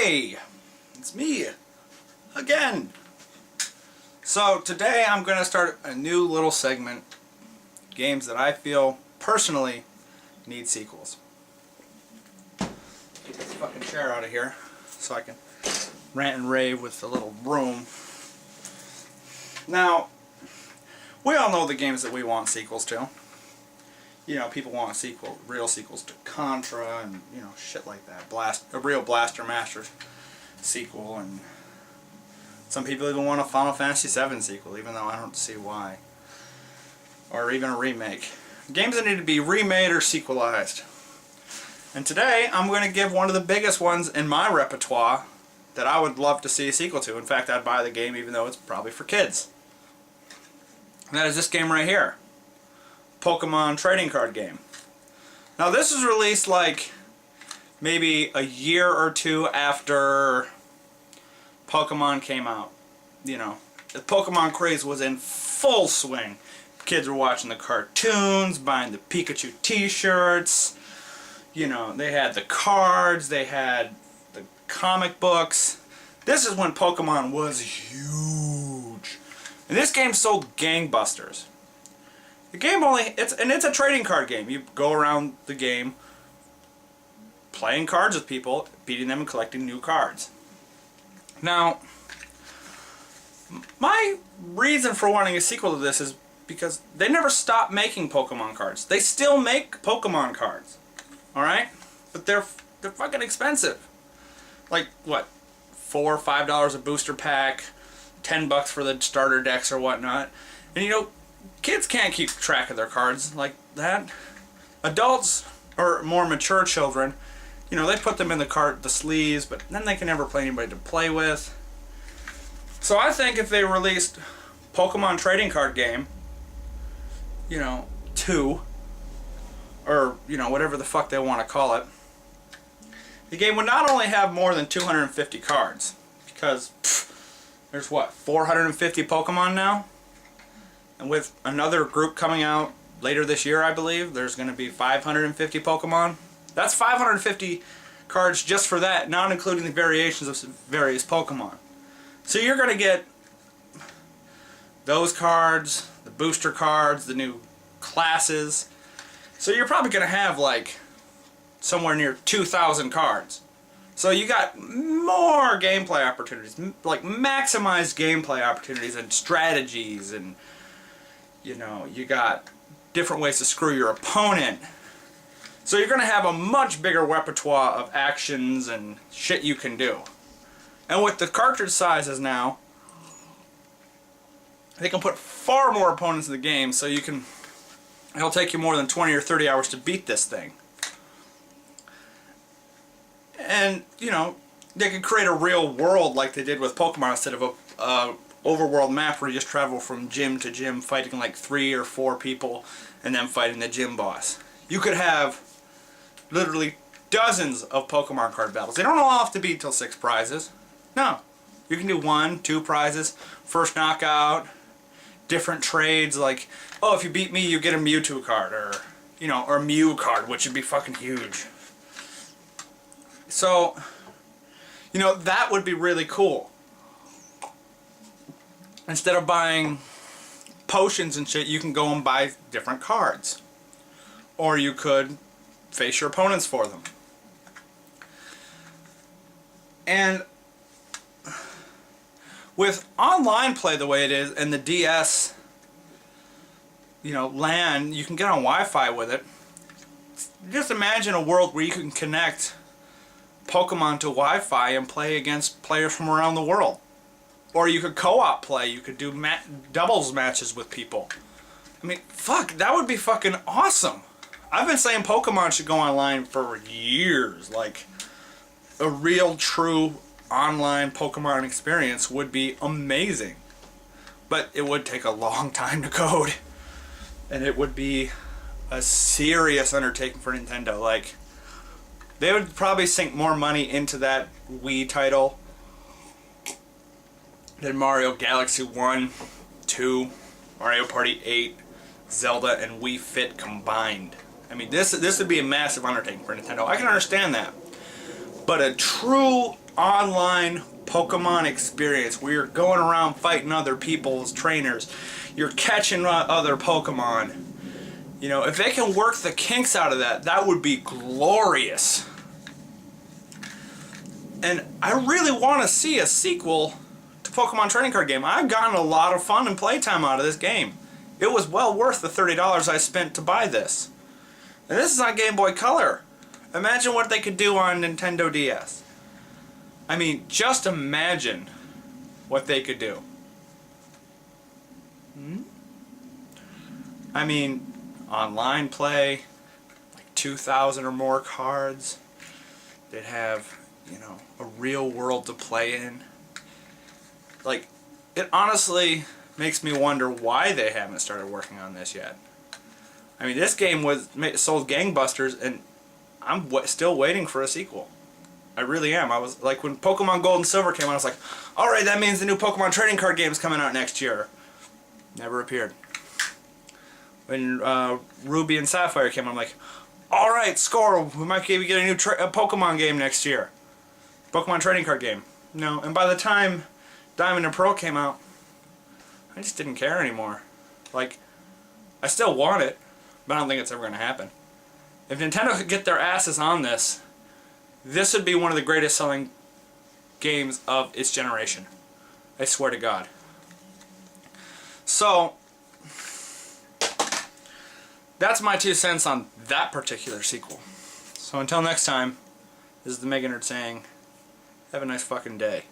Hey, it's me again. So today I'm going to start a new little segment, games that I feel personally need sequels. Get this fucking chair out of here so I can rant and rave with the little broom. Now, we all know the games that we want sequels to. You know, people want real sequels to Contra and, you know, shit like that. A real Blaster Master sequel, and some people even want a Final Fantasy VII sequel, even though I don't see why. Or even a remake. Games that need to be remade or sequelized. And today, I'm going to give one of the biggest ones in my repertoire that I would love to see a sequel to. In fact, I'd buy the game even though it's probably for kids. And that is this game right here. Pokemon trading card game. Now this was released like maybe a year or two after Pokemon came out. You know, the Pokemon craze was in full swing. Kids were watching the cartoons, buying the Pikachu t-shirts. You know, they had the cards, they had the comic books. This is when Pokemon was huge. And this game sold gangbusters. The game it's a trading card game. You go around the game playing cards with people, beating them and collecting new cards. Now, my reason for wanting a sequel to this is because they never stopped making Pokemon cards. They still make Pokemon cards. Alright? But they're fucking expensive. Like, what? $4 or $5 a booster pack, $10 for the starter decks or whatnot. And you know, kids can't keep track of their cards like that. Adults, or more mature children, you know, they put them in the sleeves, but then they can never play anybody to play with. So I think if they released Pokemon trading card game, you know, 2, or, you know, whatever the fuck they want to call it, the game would not only have more than 250 cards, because there's what, 450 Pokemon now? And with another group coming out later this year, I believe, there's going to be 550 Pokemon. That's 550 cards just for that, not including the variations of various Pokemon. So you're going to get those cards, the booster cards, the new classes. So you're probably going to have like somewhere near 2,000 cards. So you got more gameplay opportunities, like maximized gameplay opportunities and strategies, and you know, you got different ways to screw your opponent. So you're going to have a much bigger repertoire of actions and shit you can do. And with the cartridge sizes now, they can put far more opponents in the game, so it'll take you more than 20 or 30 hours to beat this thing. And, you know, they could create a real world like they did with Pokemon instead of a overworld map where you just travel from gym to gym fighting like 3 or 4 people and then fighting the gym boss. You could have literally dozens of Pokemon card battles. They don't all have to be till 6 prizes. No. You can do 1, 2 prizes, first knockout, different trades like, oh, if you beat me you get a Mewtwo card, or, you know, or a Mew card, which would be fucking huge. So, you know, that would be really cool. Instead of buying potions and shit, you can go and buy different cards. Or you could face your opponents for them. And with online play the way it is, and the DS, you know, LAN, you can get on Wi-Fi with it. Just imagine a world where you can connect Pokemon to Wi-Fi and play against players from around the world. Or you could co-op play, you could do doubles matches with people. I mean, fuck, that would be fucking awesome. I've been saying Pokemon should go online for years. Like, a real, true online Pokemon experience would be amazing. But it would take a long time to code. And it would be a serious undertaking for Nintendo. Like, they would probably sink more money into that Wii title than Mario Galaxy 1, 2, Mario Party 8, Zelda, and Wii Fit combined. I mean, this would be a massive undertaking for Nintendo. I can understand that. But a true online Pokemon experience where you're going around fighting other people's trainers, you're catching other Pokemon. You know, if they can work the kinks out of that, that would be glorious. And I really want to see a sequel to Pokemon Trading Card Game. I've gotten a lot of fun and playtime out of this game. It was well worth the $30 I spent to buy this. And this is on Game Boy Color. Imagine what they could do on Nintendo DS. I mean, just imagine what they could do. I mean, online play, like 2,000 or more cards. They'd have, you know, a real world to play in. Like, it honestly makes me wonder why they haven't started working on this yet. I mean, this game sold gangbusters, and I'm still waiting for a sequel. I really am. I was like, when Pokemon Gold and Silver came out, I was like, alright, that means the new Pokemon Trading Card Game is coming out next year. Never appeared. When Ruby and Sapphire came out, I'm like, alright, score, we might maybe get a new Pokemon game next year. Pokemon Trading Card Game. No, and by the time Diamond and Pearl came out, I just didn't care anymore. Like, I still want it, but I don't think it's ever going to happen. If Nintendo could get their asses on this, this would be one of the greatest selling games of its generation. I swear to God. So, that's my 2 cents on that particular sequel. So until next time, this is the Mega Nerd saying, have a nice fucking day.